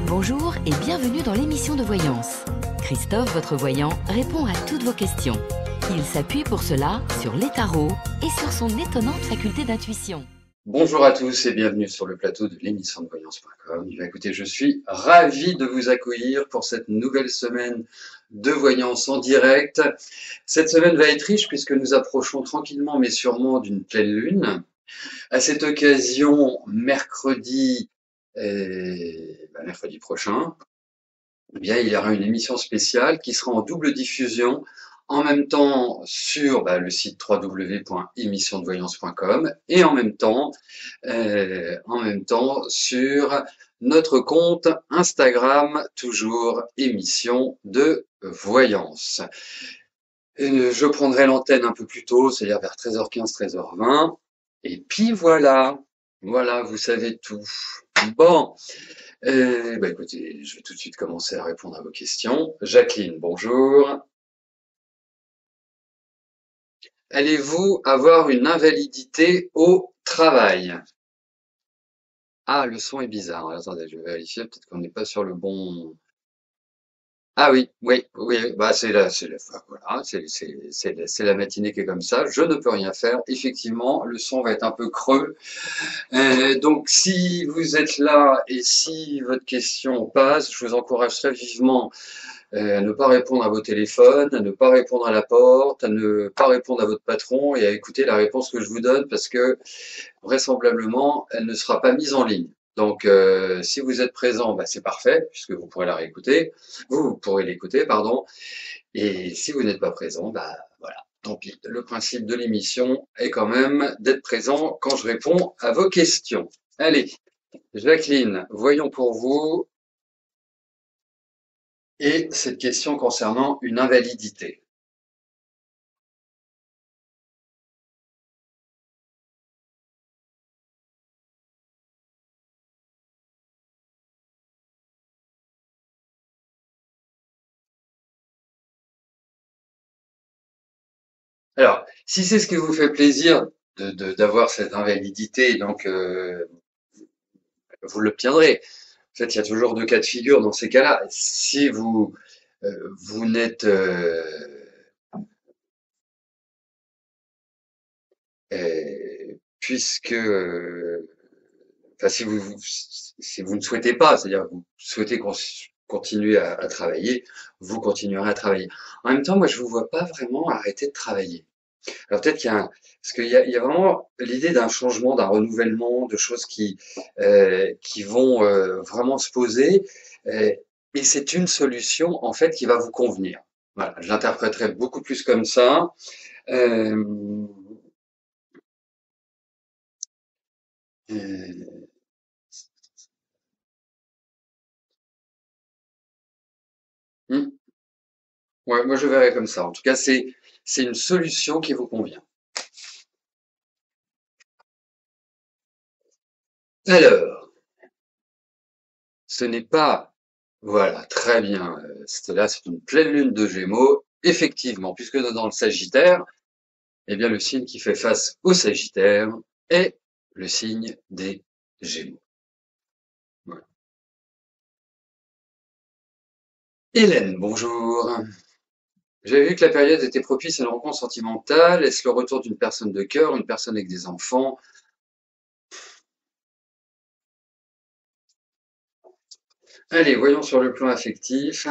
Bonjour et bienvenue dans l'émission de voyance. Christophe, votre voyant, répond à toutes vos questions. Il s'appuie pour cela sur les tarots et sur son étonnante faculté d'intuition. Bonjour à tous et bienvenue sur le plateau de l'émission de voyance.com. Écoutez, je suis ravi de vous accueillir pour cette nouvelle semaine de voyance en direct. Cette semaine va être riche puisque nous approchons tranquillement mais sûrement d'une pleine lune. À cette occasion, mercredi prochain, eh bien, il y aura une émission spéciale qui sera en double diffusion en même temps sur le site www.émissiondevoyance.com et en même temps sur notre compte Instagram, toujours émission de voyance. Je prendrai l'antenne un peu plus tôt, c'est-à-dire vers 13h15, 13h20. Et puis voilà, vous savez tout. Bon, écoutez, je vais tout de suite commencer à répondre à vos questions. Jacqueline, bonjour. Allez-vous avoir une invalidité au travail? Ah, le son est bizarre. Attendez, je vais vérifier. Peut-être qu'on n'est pas sur le bon. Ah oui, oui. Bah voilà, c'est la matinée qui est comme ça. Je ne peux rien faire. Effectivement, le son va être un peu creux. Donc, si vous êtes là et si votre question passe, je vous encourage très vivement à ne pas répondre à vos téléphones, à ne pas répondre à la porte, à ne pas répondre à votre patron et à écouter la réponse que je vous donne parce que vraisemblablement, elle ne sera pas mise en ligne. Donc, si vous êtes présent, c'est parfait puisque vous pourrez la réécouter. Vous pourrez l'écouter, pardon. Et si vous n'êtes pas présent, voilà. Tant pis. Le principe de l'émission est quand même d'être présent quand je réponds à vos questions. Allez, Jacqueline, voyons pour vous. Et cette question concernant une invalidité. Alors, si c'est ce qui vous fait plaisir d'avoir cette invalidité, donc vous l'obtiendrez. En fait, il y a toujours deux cas de figure dans ces cas-là. Si vous n'êtes puisque enfin si vous ne souhaitez pas, c'est-à-dire vous souhaitez continuer à travailler, vous continuerez à travailler. En même temps, moi je vous vois pas vraiment arrêter de travailler. Alors peut-être parce qu'il y a vraiment l'idée d'un changement, d'un renouvellement, de choses qui vont vraiment se poser, euh, et c'est une solution en fait qui va vous convenir. Voilà, je l'interpréterai beaucoup plus comme ça. Euh, euh, hmm, ouais, moi je verrais comme ça. En tout cas, c'est une solution qui vous convient. Alors, ce n'est pas, voilà, très bien. C'est une pleine lune de Gémeaux. Effectivement, puisque dans le Sagittaire, eh bien, le signe qui fait face au Sagittaire est le signe des Gémeaux. Voilà. Hélène, bonjour. J'avais vu que la période était propice à une rencontre sentimentale. Est-ce le retour d'une personne de cœur, une personne avec des enfants? Allez, voyons sur le plan affectif ce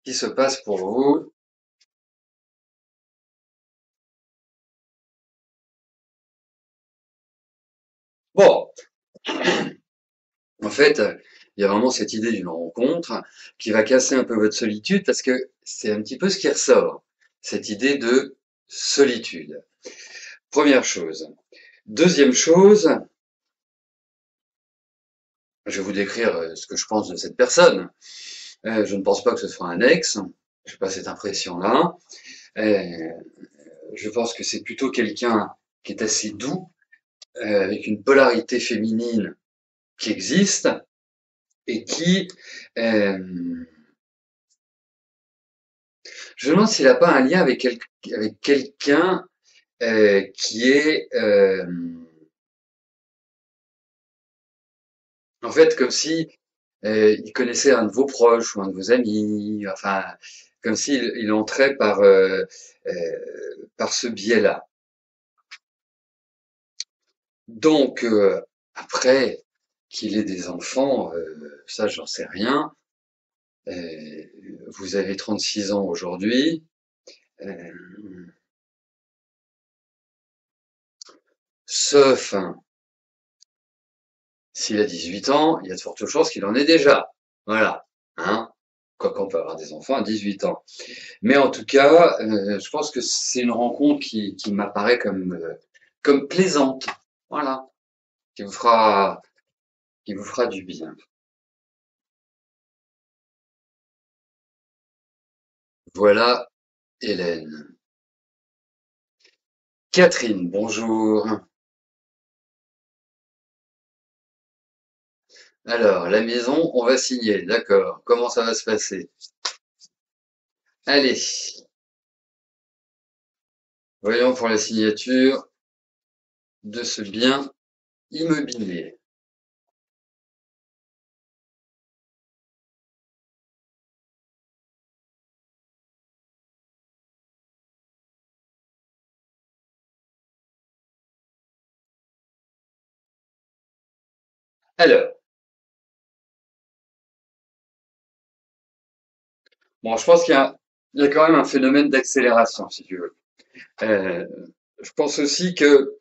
qui se passe pour vous. Bon, en fait, il y a vraiment cette idée d'une rencontre qui va casser un peu votre solitude parce que c'est un petit peu ce qui ressort, cette idée de solitude. Première chose. Deuxième chose, je vais vous décrire ce que je pense de cette personne. Je ne pense pas que ce soit un ex. Je n'ai pas cette impression-là. Euh, je pense que c'est plutôt quelqu'un qui est assez doux, avec une polarité féminine qui existe et qui, euh, je me demande s'il n'a pas un lien avec quelqu'un qui est en fait comme si il connaissait un de vos proches ou un de vos amis, enfin comme s'il il entrait par ce biais-là. Donc après qu'il ait des enfants, ça j'en sais rien. Euh, Vous avez 36 ans aujourd'hui. Euh, Sauf s'il a 18 ans, il y a de fortes chances qu'il en ait déjà. Voilà. Hein? Quoi qu'on peut avoir des enfants à 18 ans. Mais en tout cas, je pense que c'est une rencontre qui m'apparaît comme plaisante. Voilà. Qui vous fera, qui vous fera du bien. Voilà, Hélène. Catherine, bonjour. Alors, la maison, on va signer, d'accord. Comment ça va se passer? Allez, voyons pour la signature de ce bien immobilier. Alors, bon, je pense qu'il y a quand même un phénomène d'accélération, si tu veux. Euh, je pense aussi que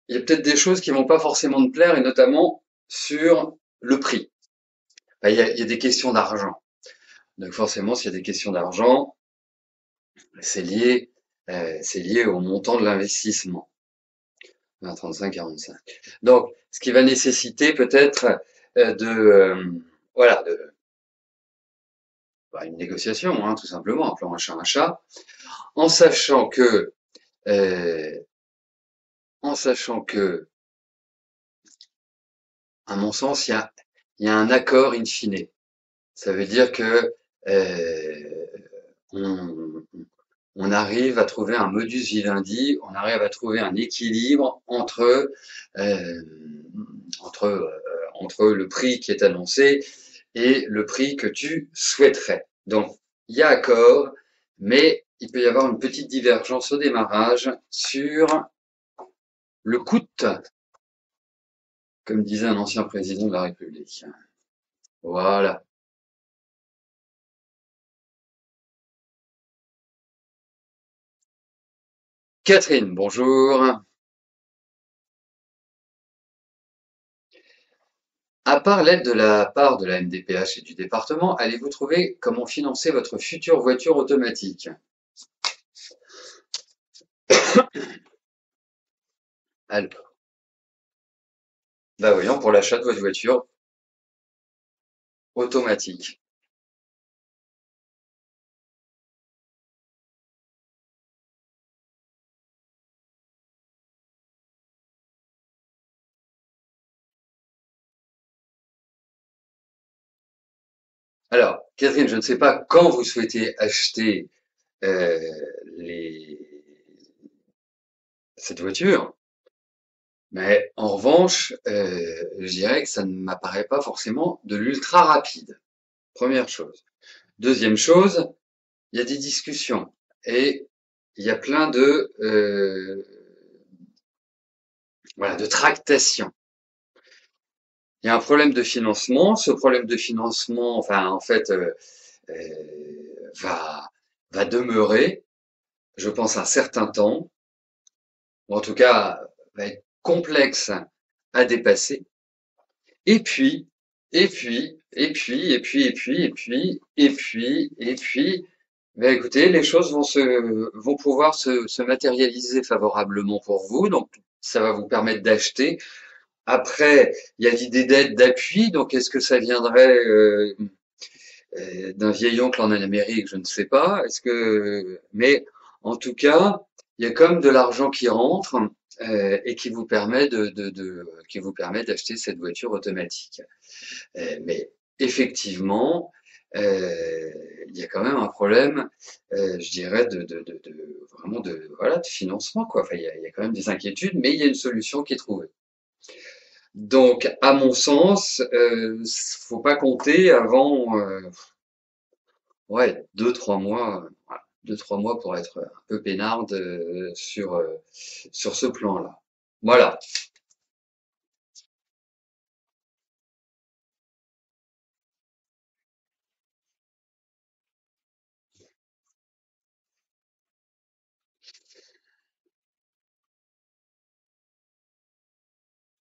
il y a peut-être des choses qui vont pas forcément te plaire, et notamment sur le prix. Enfin, il y a des questions d'argent. Donc forcément, s'il y a des questions d'argent, c'est lié, c'est lié au montant de l'investissement. 20, 35, 45. Donc, ce qui va nécessiter peut-être voilà, une négociation, hein, tout simplement, appelons un chat, en sachant que, euh, en sachant que, à mon sens, il y a un accord in fine. Ça veut dire que euh, on, on arrive à trouver un modus vivendi, on arrive à trouver un équilibre euh, entre, euh, entre le prix qui est annoncé et le prix que tu souhaiterais. Donc, il y a accord, mais il peut y avoir une petite divergence au démarrage sur le coût, comme disait un ancien président de la République. Voilà. Catherine, bonjour. À part l'aide de la part de la MDPH et du département, allez-vous trouver comment financer votre future voiture automatique? Alors, bah voyons pour l'achat de votre voiture automatique. Alors, Catherine, je ne sais pas quand vous souhaitez acheter euh, les... cette voiture, mais en revanche, je dirais que ça ne m'apparaît pas forcément de l'ultra rapide. Première chose. Deuxième chose, il y a des discussions et il y a plein voilà, de tractations. Il y a un problème de financement. Ce problème de financement, enfin, en fait, va, va demeurer, je pense, un certain temps, ou en tout cas, va être complexe à dépasser. Et puis, et puis, ben écoutez, les choses vont pouvoir se matérialiser favorablement pour vous. Donc, ça va vous permettre d'acheter. Après, il y a l'idée d'aide, d'appui. Donc, est-ce que ça viendrait d'un vieil oncle en Amérique? Je ne sais pas. Mais en tout cas, il y a comme de l'argent qui rentre et qui vous permet qui vous permet d'acheter cette voiture automatique. Mais effectivement, il y a quand même un problème, je dirais, vraiment voilà, de financement, quoi. Enfin, il y a quand même des inquiétudes, mais il y a une solution qui est trouvée. Donc, à mon sens, faut pas compter avant, ouais, 2, 3 mois, voilà, 2, 3 mois pour être un peu peinarde sur ce plan-là. Voilà.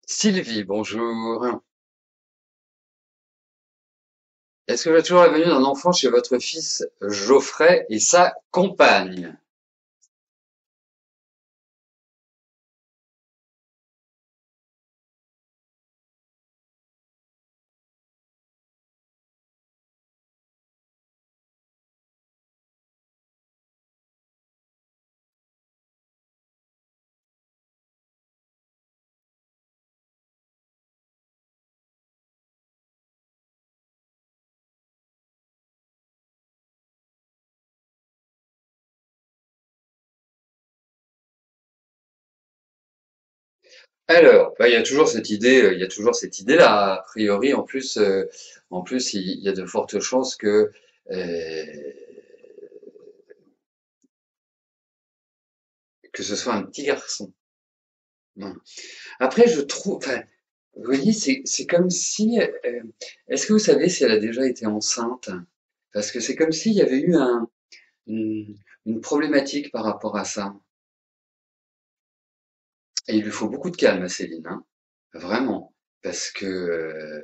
Sylvie, bonjour. Est-ce que vous êtes toujours la venue d'un enfant chez votre fils Geoffrey et sa compagne? Alors, bah, il y a toujours cette idée, il y a toujours cette idée-là. A priori, en plus, il y a de fortes chances que ce soit un petit garçon. Voilà. Après, je trouve, enfin, vous voyez, c'est comme si, est-ce que vous savez si elle a déjà été enceinte? Parce que c'est comme s'il y avait eu une problématique par rapport à ça. Et il lui faut beaucoup de calme à Céline, hein. Vraiment. Parce que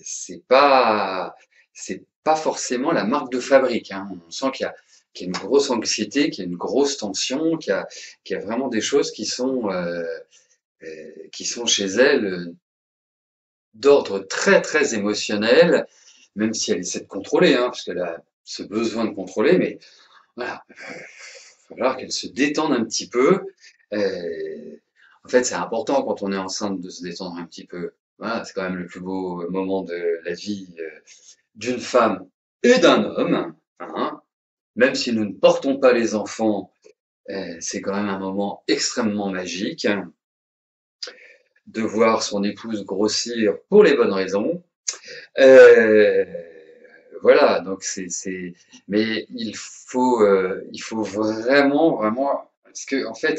c'est pas c'est pas forcément la marque de fabrique, hein. On sent qu'il y a une grosse anxiété, qu'il y a une grosse tension, qu'il y a vraiment des choses qui sont chez elle d'ordre très très émotionnel, même si elle essaie de contrôler, hein, parce qu'elle a ce besoin de contrôler, mais voilà, il va falloir qu'elle se détende un petit peu. En fait, c'est important quand on est enceinte de se détendre un petit peu. Voilà, c'est quand même le plus beau moment de la vie d'une femme et d'un homme, hein. Même si nous ne portons pas les enfants, c'est quand même un moment extrêmement magique, hein, de voir son épouse grossir pour les bonnes raisons. Euh, voilà, donc mais il faut vraiment, vraiment, parce que en fait,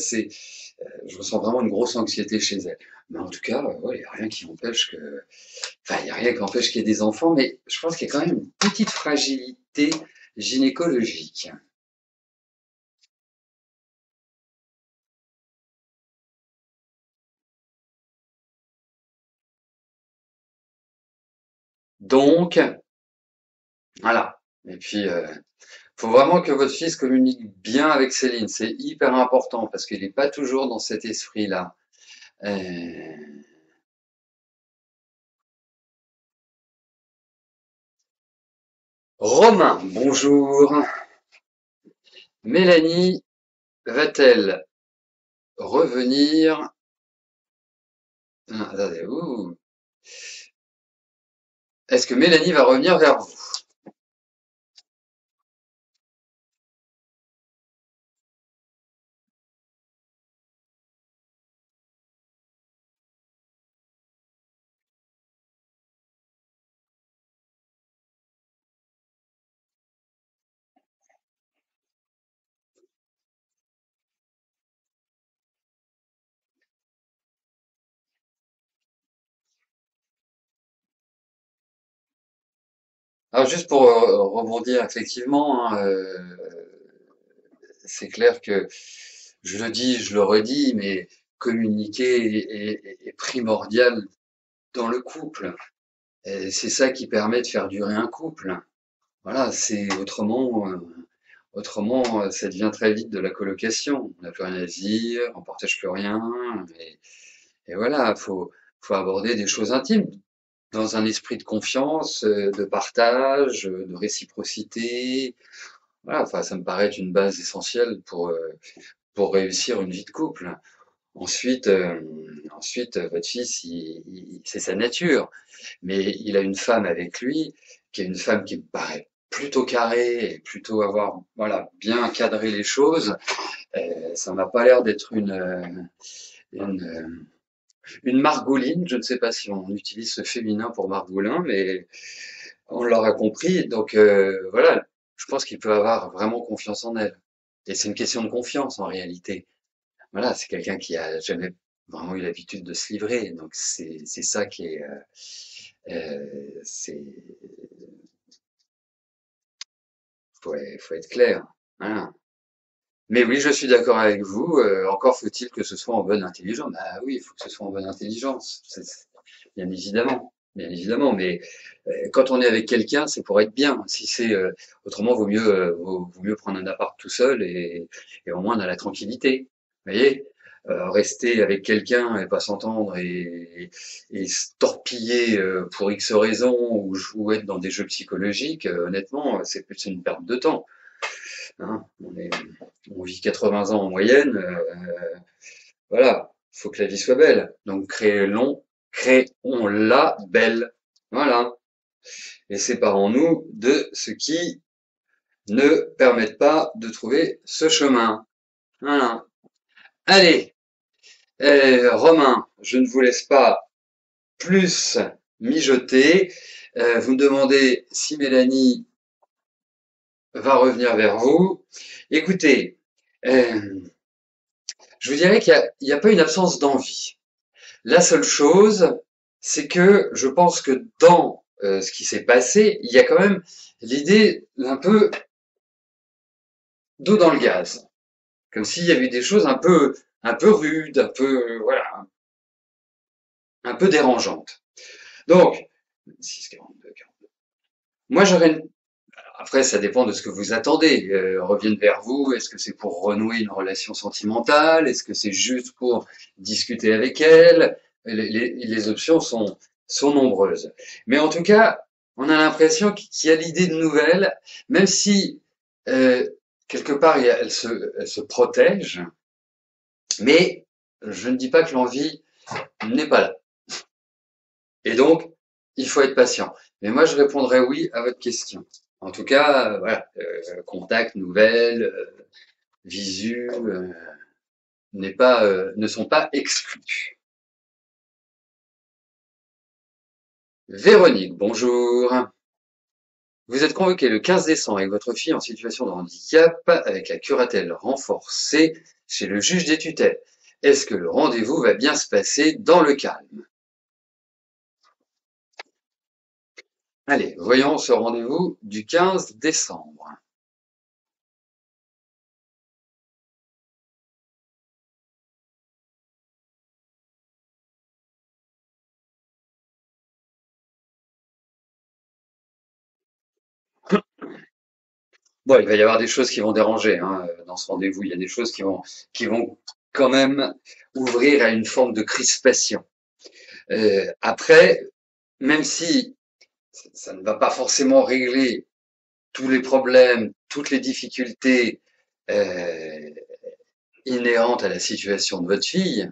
je ressens vraiment une grosse anxiété chez elle. Mais en tout cas, ouais, il n'y a rien qui empêche enfin, il n'y a rien qui empêche qu'il y ait des enfants, mais je pense qu'il y a quand même une petite fragilité gynécologique. Donc, voilà. Et puis, faut vraiment que votre fils communique bien avec Céline. C'est hyper important parce qu'il n'est pas toujours dans cet esprit-là. Euh, Romain, bonjour. Mélanie va-t-elle revenir? Ah, attendez, est-ce que Mélanie va revenir vers vous? Alors juste pour rebondir, effectivement, hein, c'est clair que je le dis, je le redis, mais communiquer est primordial dans le couple. Et c'est ça qui permet de faire durer un couple. Voilà, c'est autrement, ça devient très vite de la colocation. On n'a plus rien à se dire, on partage plus rien. Et voilà, faut aborder des choses intimes dans un esprit de confiance, de partage, de réciprocité. Voilà, enfin, ça me paraît être une base essentielle pour réussir une vie de couple. Ensuite, votre fils, c'est sa nature, mais il a une femme avec lui, qui est une femme qui me paraît plutôt carrée et plutôt avoir, voilà, bien cadré les choses. Ça m'a pas l'air d'être une, une margouline. Je ne sais pas si on utilise ce féminin pour margoulin, mais on l'aura compris. Donc voilà, je pense qu'il peut avoir vraiment confiance en elle. Et c'est une question de confiance en réalité. Voilà, c'est quelqu'un qui a jamais vraiment eu l'habitude de se livrer. Donc c'est ça qui est c'est faut être clair. Voilà. Mais oui, je suis d'accord avec vous. Encore faut-il que ce soit en bonne intelligence. Bah oui, il faut que ce soit en bonne intelligence. Bien évidemment, bien évidemment. Mais quand on est avec quelqu'un, c'est pour être bien. Si c'est autrement, vaut mieux prendre un appart tout seul et au moins on a la tranquillité. Vous voyez, rester avec quelqu'un et pas s'entendre et se torpiller pour X raisons ou être dans des jeux psychologiques, honnêtement, c'est plus une perte de temps. Hein. On vit 80 ans en moyenne, voilà, faut que la vie soit belle. Donc créons-la belle. Voilà. Et séparons-nous de ce qui ne permettent pas de trouver ce chemin. Voilà. Allez, Romain, je ne vous laisse pas plus mijoter. Vous me demandez si Mélanie va revenir vers vous. Écoutez, euh, je vous dirais qu'il n'y a pas une absence d'envie. La seule chose, c'est que je pense que dans ce qui s'est passé, il y a quand même l'idée d'un peu d'eau dans le gaz. Comme s'il y avait eu des choses un peu rudes, un peu, voilà, un peu dérangeantes. Donc, 6, 42, 42. Moi, après, ça dépend de ce que vous attendez. Reviennent vers vous. Est-ce que c'est pour renouer une relation sentimentale? Est-ce que c'est juste pour discuter avec elle? Les options sont nombreuses. Mais en tout cas, on a l'impression qu'il y a l'idée de nouvelles, même si euh, quelque part elle se protège. Mais je ne dis pas que l'envie n'est pas là. Et donc, il faut être patient. Mais moi, je répondrai oui à votre question. En tout cas, voilà, contact, nouvelles, visu, ne sont pas exclus. Véronique, bonjour. Vous êtes convoqué le 15 décembre avec votre fille en situation de handicap avec la curatelle renforcée chez le juge des tutelles. Est-ce que le rendez-vous va bien se passer dans le calme? Allez, voyons ce rendez-vous du 15 décembre. Bon, il va y avoir des choses qui vont déranger hein, dans ce rendez-vous. Il y a des choses qui vont quand même ouvrir à une forme de crispation. Après, même si ça ne va pas forcément régler tous les problèmes, toutes les difficultés euh, inhérentes à la situation de votre fille,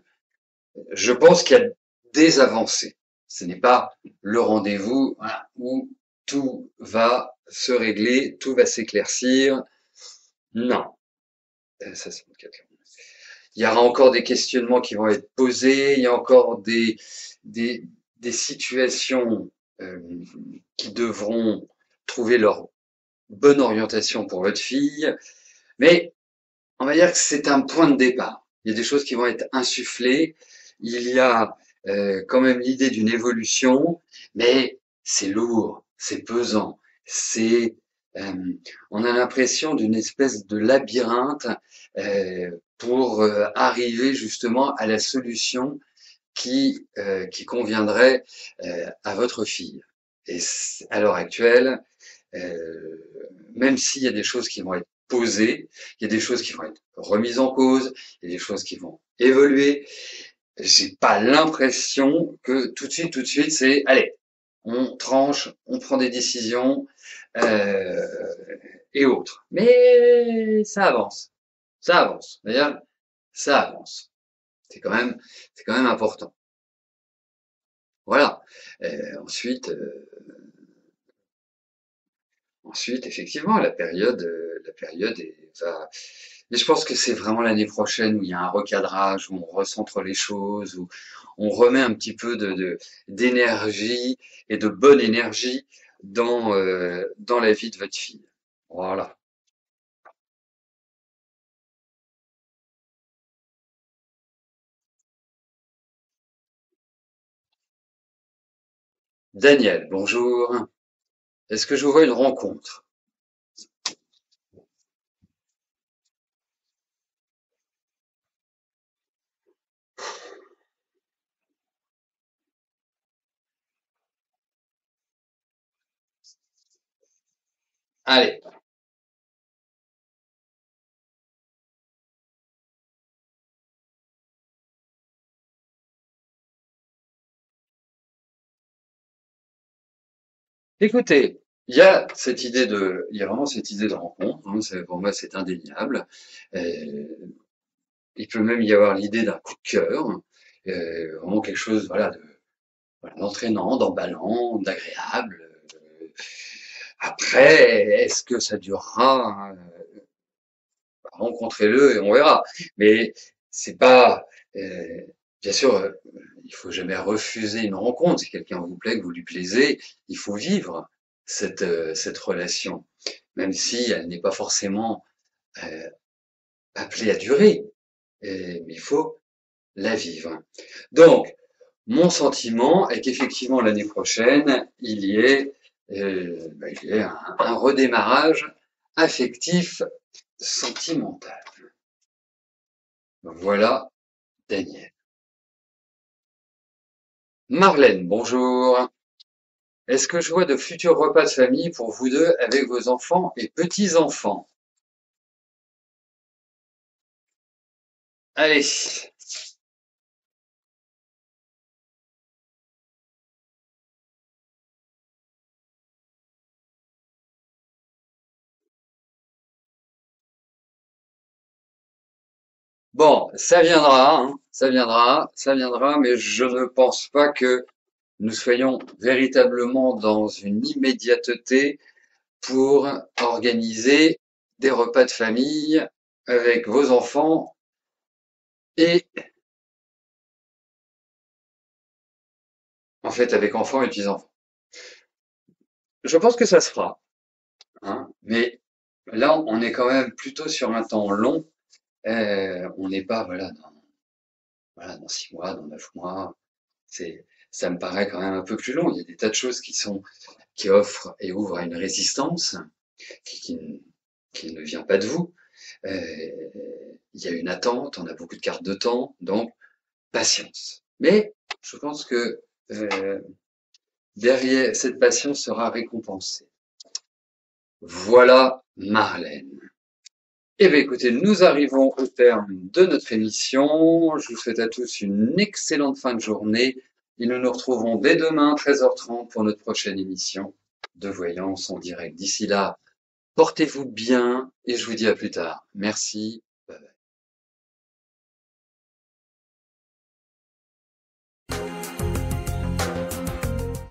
je pense qu'il y a des avancées. Ce n'est pas le rendez-vous voilà, où tout va se régler, tout va s'éclaircir. Non. Ça, c'est il y aura encore des questionnements qui vont être posés, il y a encore des, des situations euh, qui devront trouver leur bonne orientation pour votre fille, mais on va dire que c'est un point de départ. Il y a des choses qui vont être insufflées, il y a quand même l'idée d'une évolution, mais c'est lourd, c'est pesant, c'est on a l'impression d'une espèce de labyrinthe pour arriver justement à la solution qui conviendrait à votre fille. Et à l'heure actuelle, euh, même s'il y a des choses qui vont être posées, il y a des choses qui vont être remises en cause, il y a des choses qui vont évoluer, j'ai pas l'impression que tout de suite, c'est allez, on tranche, on prend des décisions euh, et autres. Mais ça avance, d'ailleurs, ça avance. C'est quand même important. Voilà. Ensuite, effectivement, la période va. Mais je pense que c'est vraiment l'année prochaine où il y a un recadrage, où on recentre les choses, où on remet un petit peu d'énergie et de bonne énergie dans la vie de votre fille. Voilà. Daniel, bonjour. Est-ce que je vous vois une rencontre? Allez. Écoutez, il y a vraiment cette idée de rencontre, hein, pour moi, c'est indéniable. Euh, il peut même y avoir l'idée d'un coup de cœur, vraiment quelque chose, voilà, d'entraînant, d'emballant, d'agréable. Après, est-ce que ça durera? Rencontrez-le et on verra. Mais c'est pas, euh, bien sûr, il faut jamais refuser une rencontre. Si quelqu'un vous plaît, que vous lui plaisez, il faut vivre cette relation, même si elle n'est pas forcément euh, appelée à durer. Mais il faut la vivre. Donc, mon sentiment est qu'effectivement l'année prochaine, il y ait un redémarrage affectif, sentimental. Voilà, Daniel. Marlène, bonjour. Est-ce que je vois de futurs repas de famille pour vous deux avec vos enfants et petits-enfants? Allez. Bon, ça viendra, hein, ça viendra, mais je ne pense pas que nous soyons véritablement dans une immédiateté pour organiser des repas de famille avec vos enfants et en fait avec enfants et petits-enfants. Je pense que ça se fera, hein, mais là on est quand même plutôt sur un temps long. On n'est pas dans 6 mois, dans 9 mois. Ça me paraît quand même un peu plus long. Il y a des tas de choses qui offrent et ouvrent à une résistance qui, qui, ne qui ne vient pas de vous. Euh, il y a une attente, on a beaucoup de cartes de temps, donc patience. Mais je pense que euh, derrière cette patience sera récompensée. Voilà Marlène. Eh bien écoutez, nous arrivons au terme de notre émission. Je vous souhaite à tous une excellente fin de journée et nous nous retrouvons dès demain 13h30 pour notre prochaine émission de Voyance en direct. D'ici là, portez-vous bien et je vous dis à plus tard. Merci.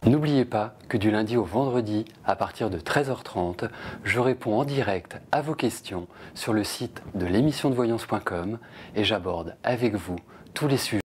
N'oubliez pas que du lundi au vendredi, à partir de 13h30, je réponds en direct à vos questions sur le site de l'émissiondevoyance.com et j'aborde avec vous tous les sujets